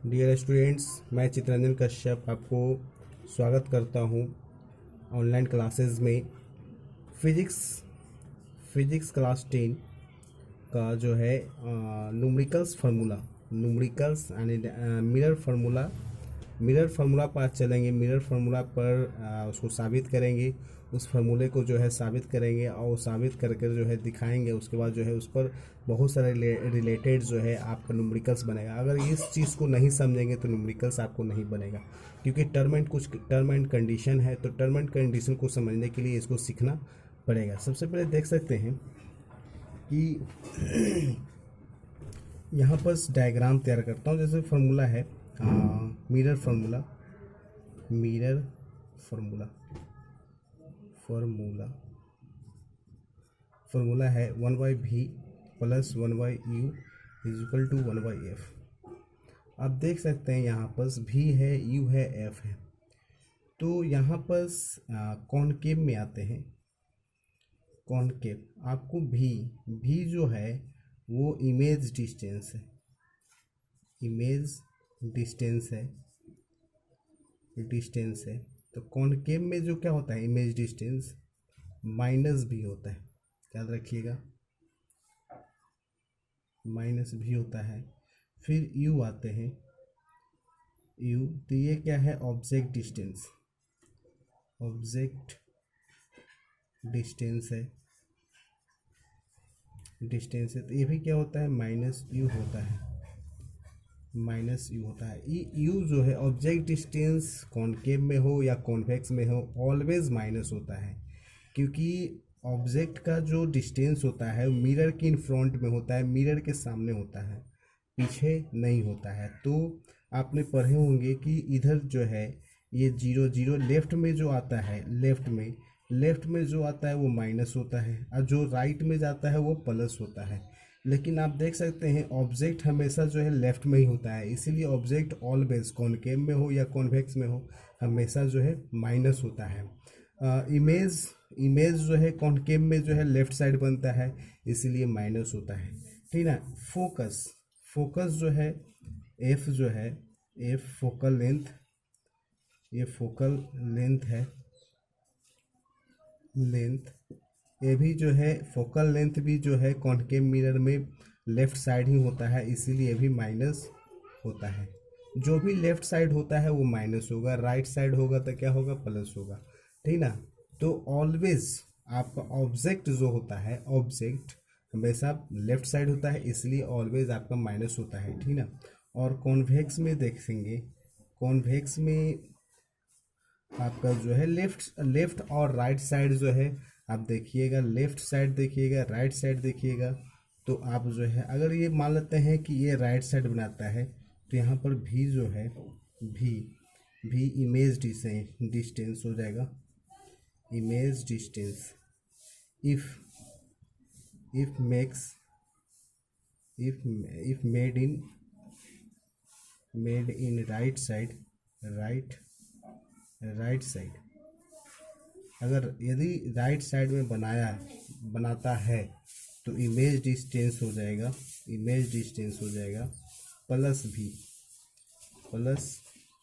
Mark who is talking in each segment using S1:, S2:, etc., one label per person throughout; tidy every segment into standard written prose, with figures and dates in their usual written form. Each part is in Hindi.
S1: डियर स्टूडेंट्स, मैं चित्रंजन कश्यप आपको स्वागत करता हूं ऑनलाइन क्लासेस में। फिजिक्स फिजिक्स क्लास 10 का जो है numericals formula, numericals and mirror formula पर आज चलेंगे। मिरर फार्मूला पर उसको साबित करेंगे, उस फार्मूले को जो है साबित करेंगे और साबित करके जो है दिखाएंगे। उसके बाद जो है उस पर बहुत सारे रिलेटेड जो है आपका न्यूमेरिकल्स बनेगा। अगर इस चीज़ को नहीं समझेंगे तो न्यूमेरिकल्स आपको नहीं बनेगा, क्योंकि टर्म एंड कंडीशन है। तो टर्म एंड कंडीशन को समझने के लिए इसको सीखना पड़ेगा। सबसे पहले देख सकते हैं कि यहाँ पर डायग्राम तैयार करता हूँ। जैसे फार्मूला है mirror formula, mirror formula formula formula है 1/v plus 1/u is equal to 1/f। आप देख सकते हैं यहाँ पर v है, u है, f है। तो यहाँ पर कॉनकेव में आते हैं। कॉनकेव आपको v जो है वो इमेज डिस्टेंस है, इमेज डिस्टेंस है। तो कॉनकेव में जो क्या होता है, इमेज डिस्टेंस माइनस भी होता है, याद रखिएगा, माइनस भी होता है। फिर u आते हैं, u तो ये क्या है, ऑब्जेक्ट डिस्टेंस, ऑब्जेक्ट डिस्टेंस है, डिस्टेंस है। तो ये भी क्या होता है, माइनस u होता है, माइनस यू होता है। यू जो है ऑब्जेक्ट डिस्टेंस कॉनकेव में हो या कॉन्वेक्स में हो ऑलवेज माइनस होता है, क्योंकि ऑब्जेक्ट का जो डिस्टेंस होता है मिरर के इन फ्रंट में होता है, मिरर के सामने होता है, पीछे नहीं होता है। तो आपने पढ़े होंगे कि इधर जो है ये 0 0 लेफ्ट में जो आता है, लेफ्ट में जो आता है वो माइनस होता है, और जो राइट में जाता है वो प्लस होता है। लेकिन आप देख सकते हैं ऑब्जेक्ट हमेशा जो है लेफ्ट में ही होता है, इसीलिए ऑब्जेक्ट ऑलवेज कॉनकेव में हो या कॉन्वेक्स में हो हमेशा जो है माइनस होता है। इमेज जो है कॉनकेव में जो है लेफ्ट साइड बनता है, इसीलिए माइनस होता है, ठीक ना। फोकस जो है एफ, जो है एफ फोकल लेंथ, ये फोकल लेंथ है, लेंथ ये भी जो है फोकल लेंथ भी जो है कॉनकेव मिरर में लेफ्ट साइड ही होता है, इसीलिए भी माइनस होता है। जो भी लेफ्ट साइड होता है वो माइनस होगा, राइट साइड होगा तो क्या होगा, प्लस होगा, ठीक ना। तो ऑलवेज आपका ऑब्जेक्ट जो होता है, ऑब्जेक्ट हमेशा लेफ्ट साइड होता है, इसलिए ऑलवेज आपका माइनस होता है, ठीक ना। और कॉन्वेक्स में देखेंगे, कॉन्वेक्स में आपका जो है लेफ्ट और राइट साइड जो है, आप देखिएगा लेफ्ट साइड देखिएगा, राइट साइड देखिएगा। तो आप जो है अगर ये मान लेते हैं कि ये राइट साइड बनाता है, तो यहाँ पर भी जो है भी इमेज डिस्टेंस हो जाएगा, image distance if makes if made in right side, right side, अगर यदि राइट साइड में बनाता है तो इमेज डिस्टेंस हो जाएगा, प्लस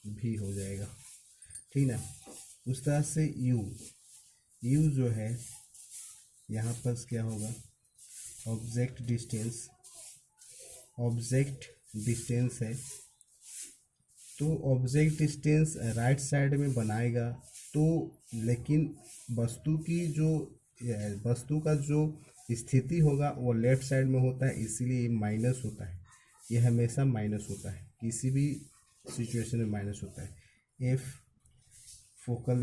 S1: भी हो जाएगा, ठीक ना। उस तरह से यू जो है यहाँ पर क्या होगा, ऑब्जेक्ट डिस्टेंस है। तो ऑब्जेक्ट डिस्टेंस राइट साइड में बनाएगा, तो लेकिन वस्तु का जो स्थिति होगा वो लेफ्ट साइड में होता है, इसीलिए माइनस होता है। ये हमेशा माइनस होता है, किसी भी सिचुएशन में माइनस होता है। एफ फोकल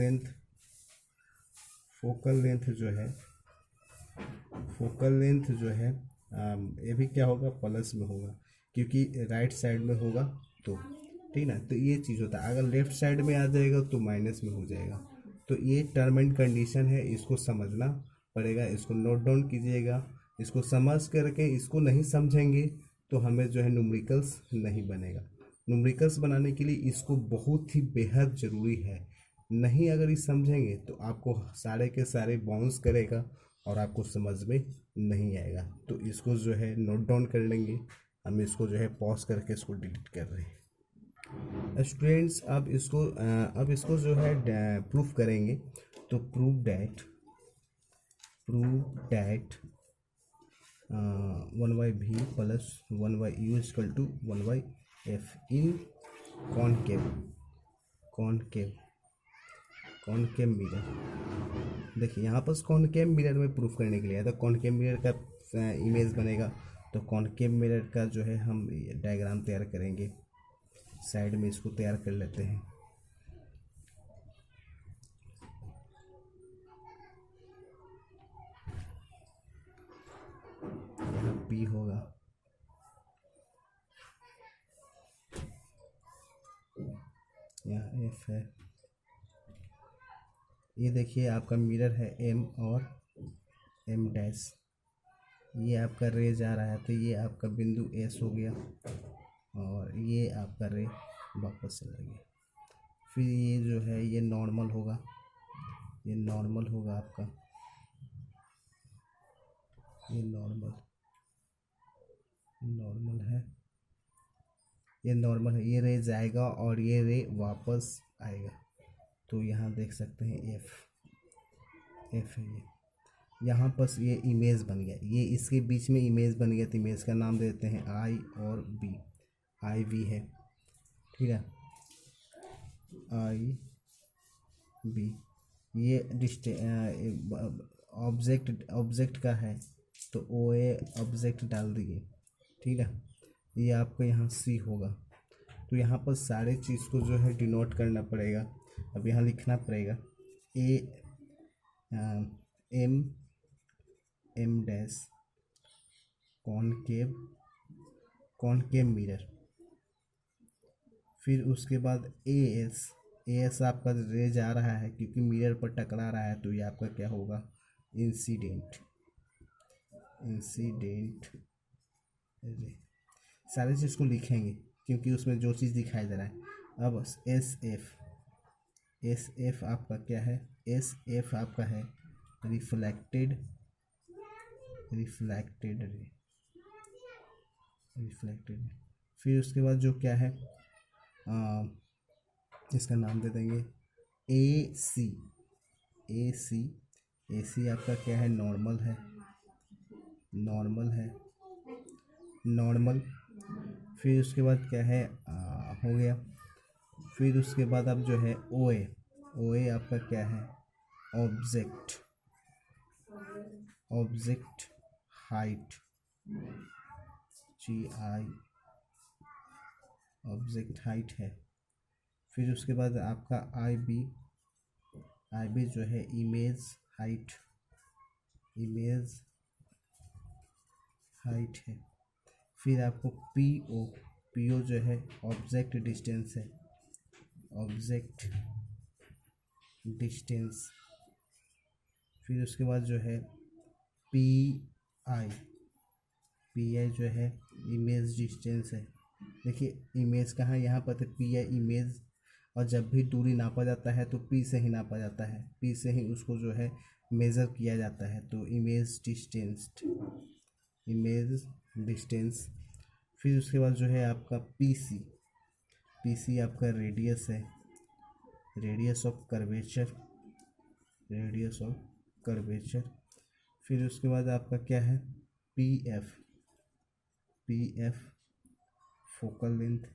S1: लेंथ जो है ये भी क्या होगा, प्लस में होगा, क्योंकि राइट साइड में होगा, तो ठीक ना। तो ये चीज़ होता है, अगर लेफ्ट साइड में आ जाएगा तो माइनस में हो जाएगा। तो ये टर्म एंड कंडीशन है, इसको समझना पड़ेगा, इसको नोट डाउन कीजिएगा। इसको समझ करके इसको नहीं समझेंगे तो हमें जो है न्यूमेरिकल्स नहीं बनेगा। न्यूमेरिकल्स बनाने के लिए इसको बहुत ही बेहद ज़रूरी है, नहीं अगर ये समझेंगे तो आपको सारे के सारे बाउंस करेगा और आपको समझ में नहीं आएगा। तो इसको जो है नोट डाउन कर लेंगे। हम इसको जो है पॉज करके इसको डिलीट कर रहे हैं। स्टूडेंट्स अब इसको जो है प्रूफ करेंगे। तो prove that 1/v plus 1/u equal to 1/f in concave concave concave mirror. देखिए यहाँ पर कॉनकेव मिरर में प्रूफ करने के लिए तो कॉनकेव मिरर का इमेज बनेगा। तो कॉनकेव मिरर का जो है हम डायग्राम तैयार करेंगे। साइड में इसको तैयार कर लेते हैं। यहाँ P होगा, यहाँ F है। ये देखिए आपका मिरर है M और M डैश। ये आपका रे जा रहा है तो ये आपका बिंदु S हो गया और ये आपका रे वापस चला गया। फिर ये जो है ये नॉर्मल होगा, ये नॉर्मल होगा आपका, ये नॉर्मल है, ये नॉर्मल है। ये रे जाएगा और ये रे वापस आएगा। तो यहाँ देख सकते हैं एफ है ये। यहाँ पर ये इमेज बन गया, ये इसके बीच में इमेज बन गया। तो इमेज का नाम देते हैं आई और बी, आई वी है, ठीक है, आई बी। ये ऑब्जेक्ट का है तो ओ ए ऑब्जेक्ट डाल दिए, ठीक है। ये आपका यहाँ सी होगा। तो यहाँ पर सारे चीज़ को जो है डिनोट करना पड़ेगा। अब यहाँ लिखना पड़ेगा एम डैश कॉनकेव मिरर। फिर उसके बाद ए एस आपका रे जा रहा है क्योंकि मिरर पर टकरा रहा है। तो ये आपका क्या होगा, इंसिडेंट रे। सारे चीज़ को लिखेंगे क्योंकि उसमें जो चीज़ दिखाई दे रहा है। अब एस एफ आपका क्या है, एस एफ आपका है रिफ्लेक्टेड रे। फिर उसके बाद जो क्या है इसका नाम दे देंगे ए सी आपका क्या है, नॉर्मल। फिर उसके बाद क्या है हो गया। फिर उसके बाद अब जो है ओ ए आपका क्या है, object height, GI object height है। फिर उसके बाद आपका आई बी जो है इमेज हाइट है। फिर आपको पीओ जो है ऑब्जेक्ट डिस्टेंस है, फिर उसके बाद जो है पी आई जो है इमेज डिस्टेंस है। देखिए इमेज कहाँ, यहाँ पर तो पी आई इमेज, और जब भी दूरी नापा जाता है तो पी से ही नापा जाता है, पी से ही उसको जो है मेज़र किया जाता है। तो इमेज डिस्टेंस। फिर उसके बाद जो है आपका पीसी आपका रेडियस है, रेडियस ऑफ कर्वेचर। फिर उसके बाद आपका क्या है, पीएफ फोकल लेंथ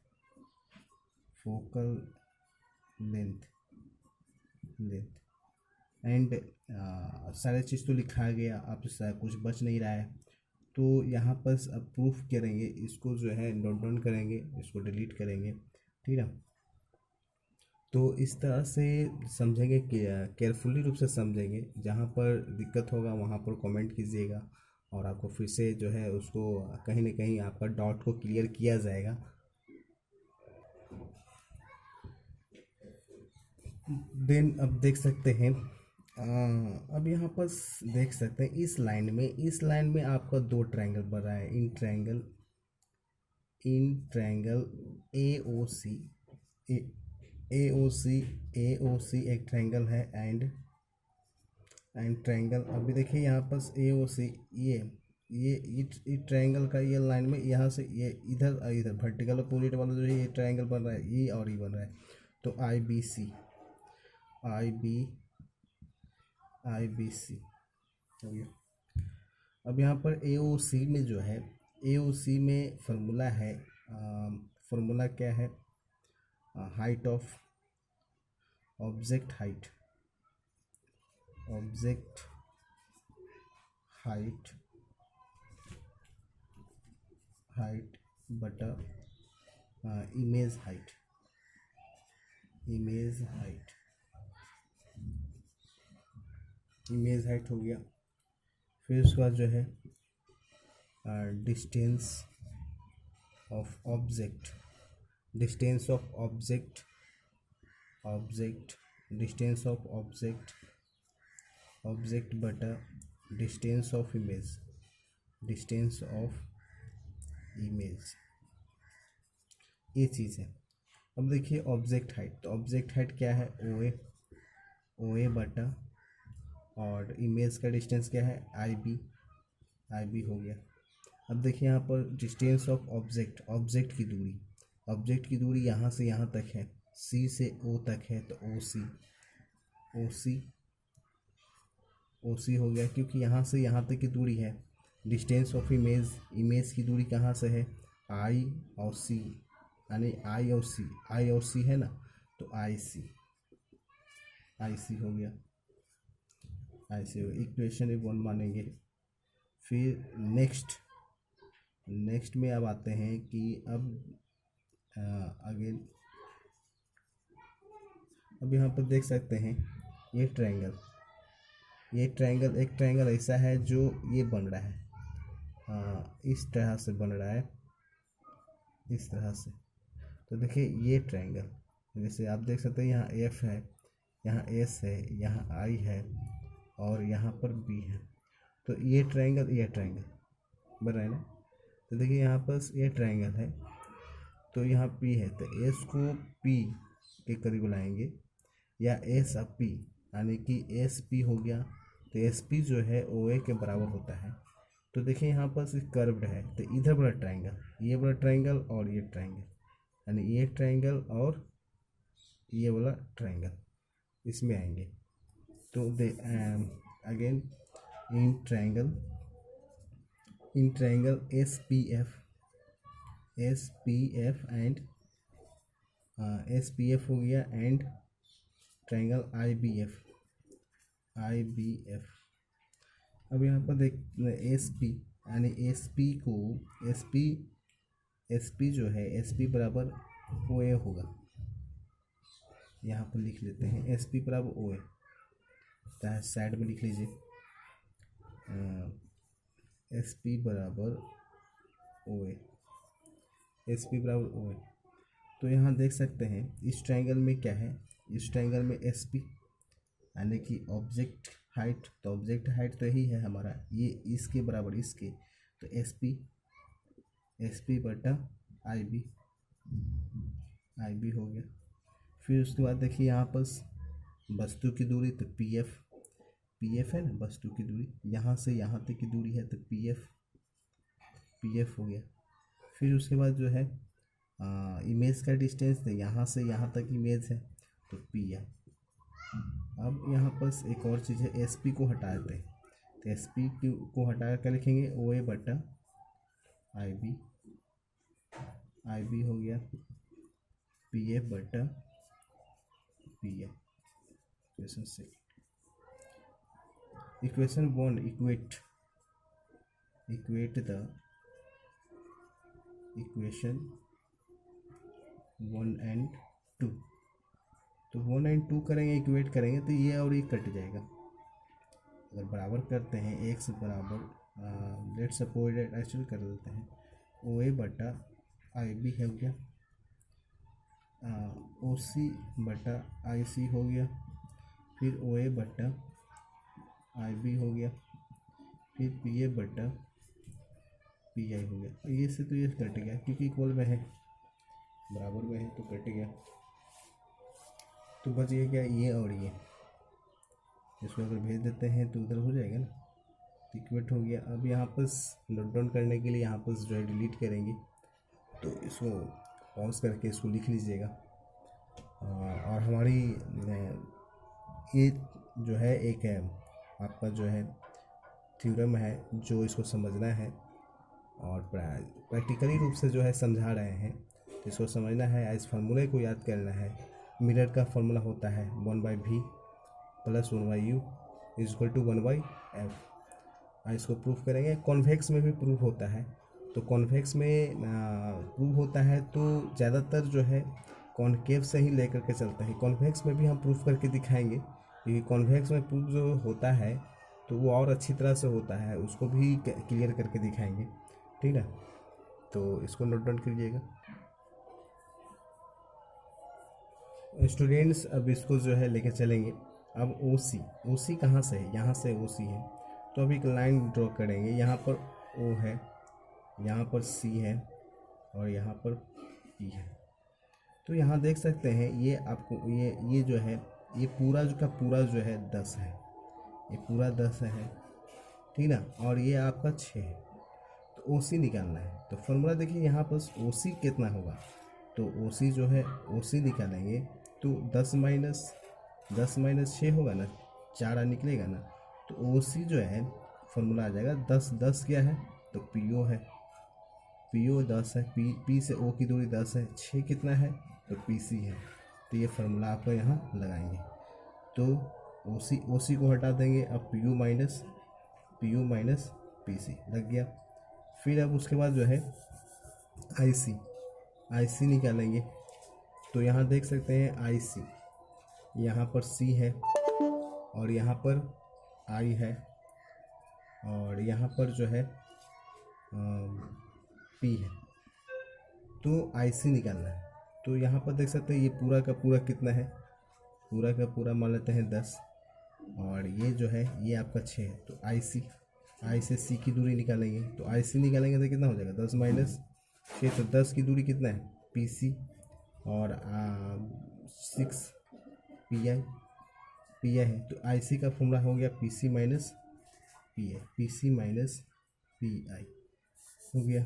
S1: एंड सारे चीज़ तो लिखा गया। आप कुछ बच नहीं रहा है तो यहाँ पर अब प्रूफ करेंगे, इसको जो है नोट डाउन करेंगे, इसको डिलीट करेंगे, ठीक है। तो इस तरह से समझेंगे कि केयरफुली रूप से समझेंगे। जहाँ पर दिक्कत होगा वहाँ पर कमेंट कीजिएगा और आपको फिर से जो है उसको कहीं ना कहीं आपका डाउट को क्लियर किया जाएगा। देन अब देख सकते हैं अब यहाँ पर देख सकते हैं इस लाइन में आपका दो ट्रायंगल बन रहा है। इन ट्रायंगल AOC एक ट्रायंगल है एंड ट्रायंगल। अभी देखिए यहाँ पर AOC ये ये ट्रायंगल का ये लाइन में यहाँ से ये इधर इधर वर्टिकल अपोजिट वाला जो है ये ट्रायंगल बन रहा है, ये और ये बन रहा है। तो आई बी सी हो गया। अब यहाँ पर ए ओ सी में जो है, ए ओ सी में फार्मूला है, फार्मूला क्या है, हाइट ऑफ ऑब्जेक्ट हाइट बटा इमेज हाइट हो गया। फिर उसके बाद जो है डिस्टेंस ऑफ ऑब्जेक्ट बटा डिस्टेंस ऑफ इमेज, ये चीज़ है। अब देखिए ऑब्जेक्ट हाइट, तो ऑब्जेक्ट हाइट क्या है, ओ ए बटा, और इमेज का डिस्टेंस क्या है, आई बी हो गया। अब देखिए यहाँ पर डिस्टेंस ऑफ ऑब्जेक्ट की दूरी यहाँ से यहाँ तक है, सी से ओ तक है, तो ओ सी हो गया, क्योंकि यहाँ से यहाँ तक की दूरी है। डिस्टेंस ऑफ इमेज की दूरी कहाँ से है, आई और सी, यानी आई और सी है ना, तो आई सी हो गया, इक्वेशन 1 मानेंगे। फिर नेक्स्ट में अब आते हैं कि अब अगेन, अब यहाँ पर देख सकते हैं ये ट्रायंगल एक ट्रायंगल ऐसा है जो ये बन रहा है, इस तरह से बन रहा है, इस तरह से। तो देखिए ये ट्रायंगल, जैसे आप देख सकते हैं यहाँ एफ है, यहाँ एस है, यहाँ आई है, और यहाँ पर बी है। तो ये ट्रायंगल बन रहा है ना। तो देखिए यहाँ पर ये ट्रायंगल है, तो यहाँ पी है, तो एस को पी के करीब लाएंगे, या एस अब पी, यानी कि एस पी हो गया। तो एस पी जो है ओ ए के बराबर होता है। तो देखिए यहाँ पर कर्व्ड है, तो इधर बड़ा ट्रायंगल, ये बड़ा ट्रायंगल और ये ट्रायंगल, यानी ये ट्रायंगल और ये वाला ट्रायंगल इसमें आएंगे। तो again in triangle S P F हो गया, and triangle I B F. अब यहाँ पर देख एस पी, यानी एस पी जो है, एस पी बराबर ओ ए होगा। यहाँ पर लिख लेते हैं एस पी बराबर ओ ए, चाहे साइड में लिख लीजिए, एस पी बराबर ओ ए, तो यहाँ देख सकते हैं इस ट्रायंगल में क्या है, इस ट्रायंगल में एस पी यानी कि ऑब्जेक्ट हाइट, तो ऑब्जेक्ट हाइट तो यही है हमारा, ये इसके बराबर इसके, तो एस पी बटा आई बी हो गया। फिर उसके बाद देखिए यहाँ पर वस्तु की दूरी, तो पी एफ है ना, वस्तु की दूरी यहाँ से यहाँ तक की दूरी है, तो पी एफ हो गया। फिर उसके बाद जो है इमेज का डिस्टेंस, तो यहाँ से यहाँ तक इमेज है, तो पी है। अब यहाँ पर एक और चीज़ है, एस पी को हटा देते हैं, तो एस पी को हटा कर लिखेंगे ओ ए बटा आई बी हो गया, पी एफ बटा पी एफ। क्वेश्चन से equation 1 equate the equation 1 and 2। तो 1 एंड 2 करेंगे, इक्वेट करेंगे, तो ये और ये कट जाएगा। अगर बराबर करते हैं, एक्स बराबर लेट सपोज एक्चुअली कर देते हैं, ओ ए बटा आई बी हो गया, ओ सी बटा आई सी हो गया, फिर ओ ए बटा आई बी हो गया, फिर पी ए बटा पी आई हो गया। ये से तो ये कट गया, क्योंकि इक्वल में है, बराबर में है, तो कट गया। तो बच गया क्या, ये और ये, इसको अगर भेज देते हैं तो उधर हो जाएगा ना। इक्वेट हो गया। अब यहाँ पर नोट डाउन करने के लिए यहाँ पर जो है डिलीट करेंगे, तो इसको पॉज करके इसको लिख लीजिएगा। और हमारी ये जो है एक है आपका जो है थ्योरम है, जो इसको समझना है और प्रैक्टिकली रूप से जो है समझा रहे हैं, तो इसको समझना है। इस फार्मूले को याद करना है। मिरर का फार्मूला होता है 1/v plus 1/u is equal to 1/f। इसको प्रूफ करेंगे। कॉन्वेक्स में भी प्रूफ होता है, तो कॉन्वेक्स में प्रूफ होता है तो ज़्यादातर जो है कॉन्केव से ही लेकर के चलता है। कॉन्वेक्स में भी हम प्रूफ करके दिखाएंगे, क्योंकि कॉन्वेक्स में प्रूफ जो होता है तो वो और अच्छी तरह से होता है, उसको भी क्लियर करके दिखाएंगे, ठीक है। तो इसको नोट डाउन कीजिएगा स्टूडेंट्स। अब इसको जो है लेके चलेंगे। अब ओ सी कहाँ से है, यहाँ से ओ सी है, तो अभी एक लाइन ड्रॉ करेंगे। यहाँ पर ओ है, यहाँ पर सी है और यहाँ पर पी है। तो यहाँ देख सकते हैं ये आपको ये जो है ये पूरा जो का पूरा जो है 10 है, ये पूरा 10 है, ठीक ना। और ये आपका 6 है, तो ओ सी निकालना है। तो फॉर्मूला देखिए यहाँ पर ओ सी कितना होगा, तो ओ सी जो है ओ सी निकालेंगे तो 10 माइनस 6 होगा ना, 4 निकलेगा ना। तो ओ सी जो है फॉर्मूला आ जाएगा 10 क्या है, तो पी ओ है, पी ओ 10 है, पी से ओ की दूरी 10 है, 6 कितना है, तो पी सी है। तो ये फार्मूला आपको यहाँ लगाएंगे, तो ओ सी को हटा देंगे। अब P U minus P C लग गया। फिर अब उसके बाद जो है आई सी निकालेंगे। तो यहाँ देख सकते हैं आई सी, यहाँ पर सी है और यहाँ पर आई है और यहाँ पर जो है पी है, तो आई सी निकालना है। तो यहाँ पर देख सकते हैं ये पूरा का पूरा कितना है, पूरा का पूरा मान लेते हैं 10 और ये जो है ये आपका 6 है। तो आई से सी की दूरी निकालेंगे, तो आई सी निकालेंगे तो कितना हो जाएगा 10 माइनस 6, तो 10 की दूरी कितना है पी सी और 6 पी आई है। तो आई सी का फॉर्मूला हो गया P C minus P I हो गया।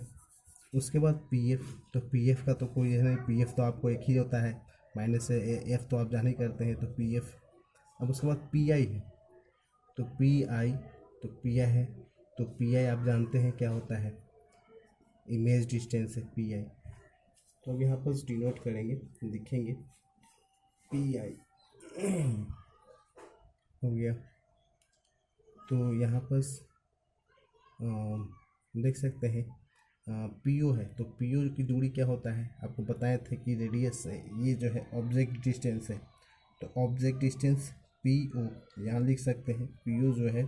S1: उसके बाद पी एफ, तो पी एफ का तो कोई है नहीं, पी एफ तो आपको एक ही होता है, माइनस से एफ तो आप जान ही करते हैं, तो पी एफ। अब उसके बाद पी आई है, तो पी आई है, तो पी आई आप जानते हैं क्या होता है, इमेज डिस्टेंस है पी आई। तो अब यहाँ पर डिनोट करेंगे, लिखेंगे पी आई हो गया। तो यहाँ पर देख सकते हैं पी ओ है, तो पी ओ की दूरी क्या होता है, आपको बताए थे कि रेडियस है, ये जो है ऑब्जेक्ट डिस्टेंस है। तो ऑब्जेक्ट डिस्टेंस पी ओ यहाँ लिख सकते हैं, पी ओ जो है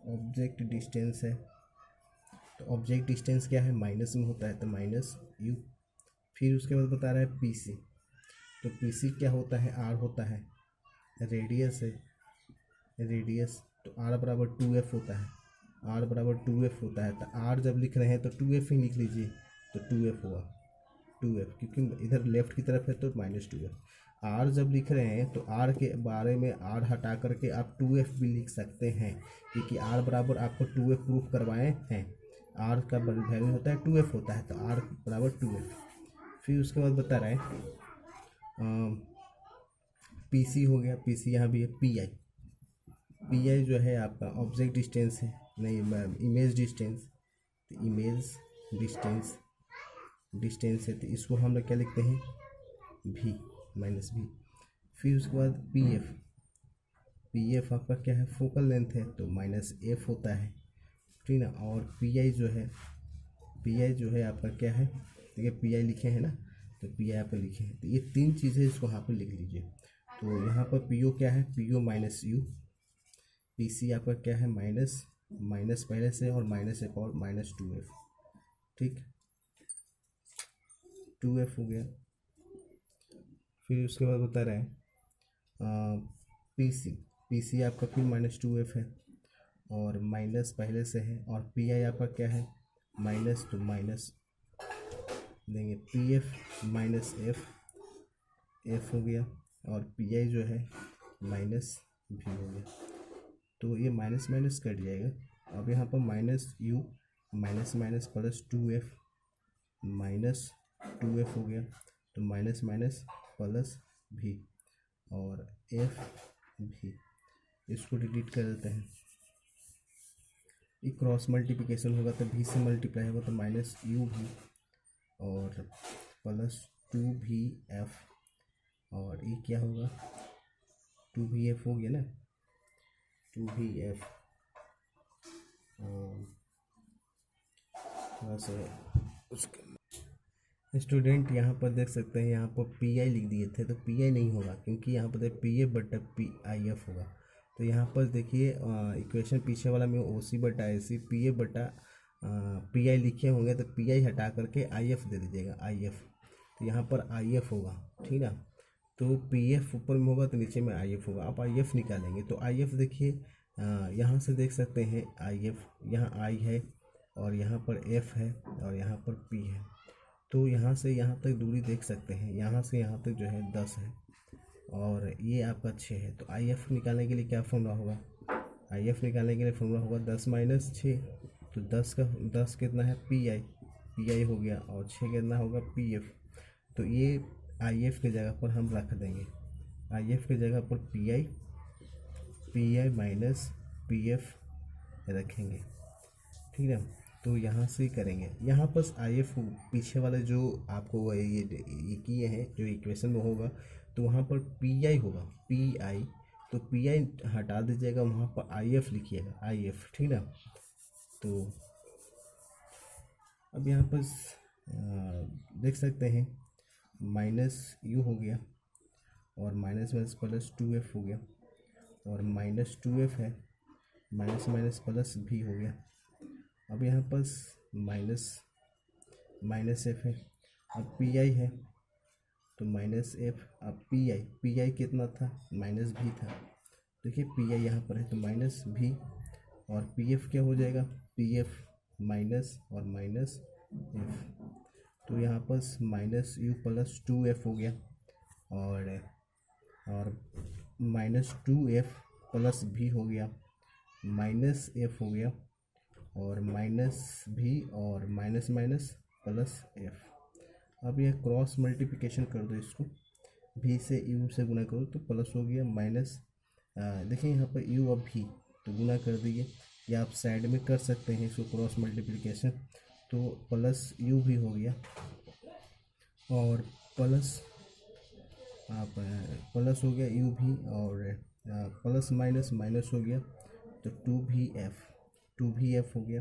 S1: ऑब्जेक्ट डिस्टेंस है। तो ऑब्जेक्ट डिस्टेंस क्या है, माइनस में होता है, तो माइनस यू। फिर उसके बाद बता रहा है पी सी, तो पी सी क्या होता है, आर होता है, रेडियस है, तो आर बराबर 2f होता है, तो आर जब लिख रहे हैं तो 2f ही लिख लीजिए, तो 2f हुआ, 2f क्योंकि इधर लेफ्ट की तरफ है तो -2f। आर जब लिख रहे हैं तो आर के बारे में आर हटा करके आप 2f भी लिख सकते हैं, क्योंकि आर बराबर आपको 2f प्रूफ करवाए हैं। आर का वैल्यू होता है 2f होता है, तो आर बराबर 2f। फिर उसके बाद बता रहे हैं पी सी हो गया, पी सी यहाँ भी है, पी आई जो है आपका ऑब्जेक्ट डिस्टेंस है, नहीं इमेज डिस्टेंस, तो इमेज डिस्टेंस है, तो इसको हम लोग क्या लिखते हैं भी माइनस भी। फिर उसके बाद पी एफ आपका क्या है, फोकल लेंथ है, तो माइनस एफ होता है, ठीक ना। और पी आई जो है आपका क्या है, देखिए पी आई लिखे हैं ना, तो पी आई आप लिखे हैं, तो ये 3 चीज़ें इसको यहाँ पर लिख लीजिए। तो यहाँ पर पी ओ क्या है, P O minus U, P C आपका क्या है माइनस पहले से और माइनस एक और -2f, ठीक 2f हो गया। फिर उसके बाद बता रहे हैं पी सी आपका फिर -2f है और माइनस पहले से है, और पी आई आपका क्या है माइनस, तो माइनस देंगे पी एफ माइनस एफ हो गया, और पी आई जो है माइनस भी हो गया। तो ये माइनस माइनस कट जाएगा। अब यहाँ पर minus you minus minus plus 2f minus 2f हो गया, तो माइनस माइनस प्लस भी और f भी, इसको डिलीट कर देते हैं। ये क्रॉस मल्टीप्लिकेशन होगा तो भी से मल्टीप्लाई होगा, तो माइनस यू भी और प्लस 2v(f) और ये क्या होगा 2v(f) हो गया ना, 2v(f) थोड़ा सा उसके स्टूडेंट यहाँ पर देख सकते हैं, यहाँ पर पी आई लिख दिए थे तो पी आई नहीं होगा, क्योंकि यहाँ पर पी ए बटा पी आई एफ होगा। तो यहाँ पर देखिए इक्वेशन पीछे वाला में ओ सी बटा ए सी, पी ए बटा पी आई लिखे होंगे तो पी आई हटा करके आई एफ दे दीजिएगा, आई एफ। तो यहाँ पर आई एफ होगा, ठीक है। तो पी एफ ऊपर में होगा तो नीचे में आई एफ होगा। आप आई एफ निकालेंगे तो आई एफ देखिए यहाँ से देख सकते हैं आई एफ, यहाँ आई है और यहाँ पर एफ है और यहाँ पर पी है। तो यहाँ से यहाँ तक दूरी देख सकते हैं, यहाँ से यहाँ तक जो है 10 है और ये आपका 6 है। तो आई एफ निकालने के लिए क्या फॉर्मूला होगा, आई एफ निकालने के लिए फॉर्मूला होगा 10 माइनस 6। तो 10 कितना है पी आई हो गया और 6 कितना होगा पी एफ। तो ये आई एफ की जगह पर हम रख देंगे, आई एफ की जगह पर P I minus P F रखेंगे, ठीक है। तो यहाँ से करेंगे, यहाँ पर आई एफ पीछे वाले जो आपको ये किए हैं जो इक्वेशन में होगा, तो वहाँ पर पी आई होगा, पी आई। तो पी आई हटा दीजिएगा, वहाँ पर आई एफ लिखिएगा, आई एफ, ठीक है। तो अब यहाँ पर देख सकते हैं माइनस यू हो गया और माइनस माइनस प्लस 2f हो गया और माइनस 2f है, माइनस माइनस प्लस भी हो गया। अब यहाँ पर माइनस एफ है, अब पी आई है तो माइनस एफ। अब पी आई कितना था माइनस भी था, देखिए पी आई यहाँ पर है तो माइनस भी और पी एफ क्या हो जाएगा पी एफ माइनस और माइनस एफ। तो यहाँ पर माइनस यू प्लस 2f हो गया और माइनस 2f प्लस भी हो गया, माइनस एफ हो गया और माइनस भी और माइनस माइनस प्लस एफ। अब यह क्रॉस मल्टीप्लिकेशन कर दो, इसको भी से यू से गुना करो तो प्लस हो गया माइनस, देखिए यहाँ पर यू अब भी तो गुना कर दिए, या आप साइड में कर सकते हैं इसको क्रॉस मल्टीप्लिकेशन। तो प्लस यू भी हो गया और प्लस आप प्लस हो गया यू भी और प्लस माइनस माइनस हो गया, तो 2v(f) हो गया।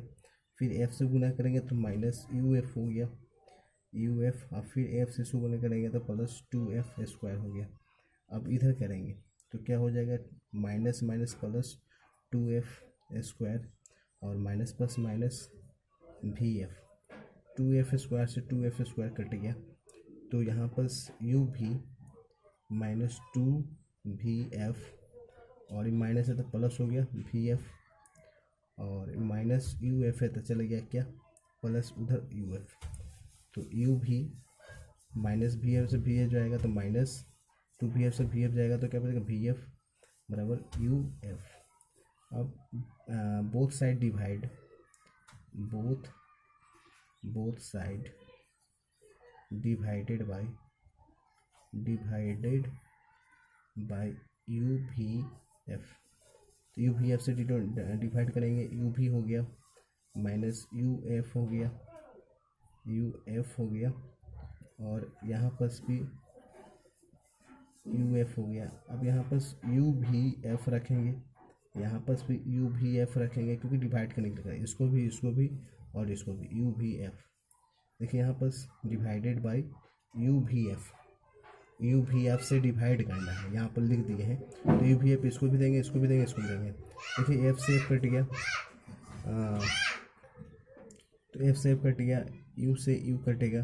S1: फिर f से गुना करेंगे तो माइनस uf हो गया, uf और फिर f से इसको गुना करेंगे तो प्लस 2f² हो गया। अब इधर करेंगे तो क्या हो जाएगा माइनस माइनस प्लस 2f² और minus plus minus vf, 2f² से 2f² कट गया। तो यहाँ पर u भी माइनस 2vf और माइनस है तो प्लस हो गया vf और माइनस uf है तो चले गया क्या प्लस उधर uf। तो u भी माइनस vf से vf जाएगा तो माइनस 2vf से vf जाएगा तो क्या बचेगा vf बराबर uf। अब both side divide, both side divided by uvf। तो uvf से डिवाइड करेंगे, u भी हो गया माइनस uf हो गया, uf हो गया और यहाँ पर भी uf हो गया। अब यहाँ पर u भी f रखेंगे, यहाँ पर भी u भी f रखेंगे क्योंकि डिवाइड करने के लिए, इसको भी और इसको भी u भी f। देखिए यहाँ पर डिवाइडेड बाय u भी f से डिवाइड करना है, यहाँ पर लिख दिए हैं। तो u भी f इसको भी देंगे, इसको भी देंगे, इसको भी देंगे। देखिए f से f कट गया, तो f से f कट गया, u से u कटेगा,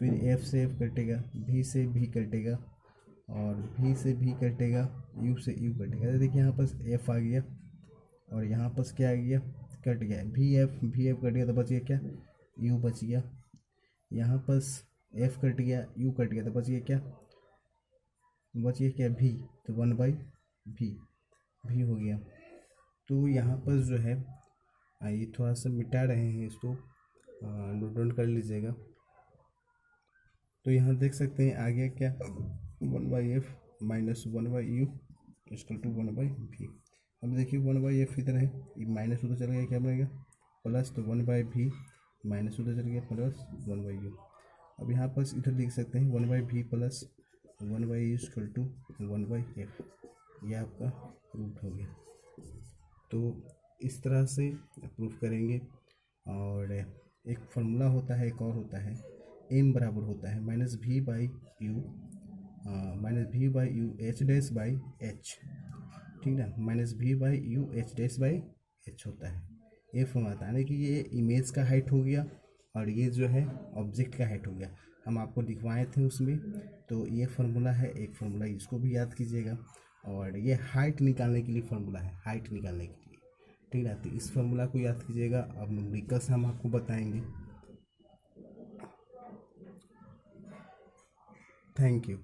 S1: फिर f से f कटेगा, v से v कटेगा और v से v कटेगा, u से u कटेगा। तो देखिए यहाँ पर f आ गया और यहाँ पर क्या आ गया कट गया, v f कट गया तो बच गया क्या u बच गया। यहाँ पर f कट गया, u कट गया तो बच गया क्या v, तो 1/v हो गया। तो यहाँ पर जो है ये थोड़ा सा मिटा रहे हैं, इसको नोट डाउन कर लीजिएगा। तो यहाँ देख सकते हैं आ गया क्या, 1/f minus 1/u equal to 1/v। अब देखिए 1/f इधर है, ये माइनस उधर चल गया, क्या बनेगा प्लस, तो 1/v माइनस उधर चल गया प्लस 1/u। अब यहाँ पर इधर लिख सकते हैं 1/v plus 1/u equal to 1/f। यह आपका प्रूफ हो गया। तो इस तरह से प्रूफ करेंगे। और एक फार्मूला होता है, एक और होता है, m बराबर होता है -v/u -v/u h dash by h, ठीक ना, -v/u h dash by h होता है। ये फॉर्मूला था, यानी कि ये इमेज का हाइट हो गया और ये जो है ऑब्जेक्ट का हाइट हो गया। हम आपको दिखवाए थे उसमें। तो ये फार्मूला है, एक फार्मूला इसको भी याद कीजिएगा। और ये हाइट निकालने के लिए फार्मूला है, हाइट निकालने के लिए, ठीक है। तो इस फार्मूला को याद कीजिएगा। अब न्यूमेरिकल्स हम आपको बताएंगे। Thank you.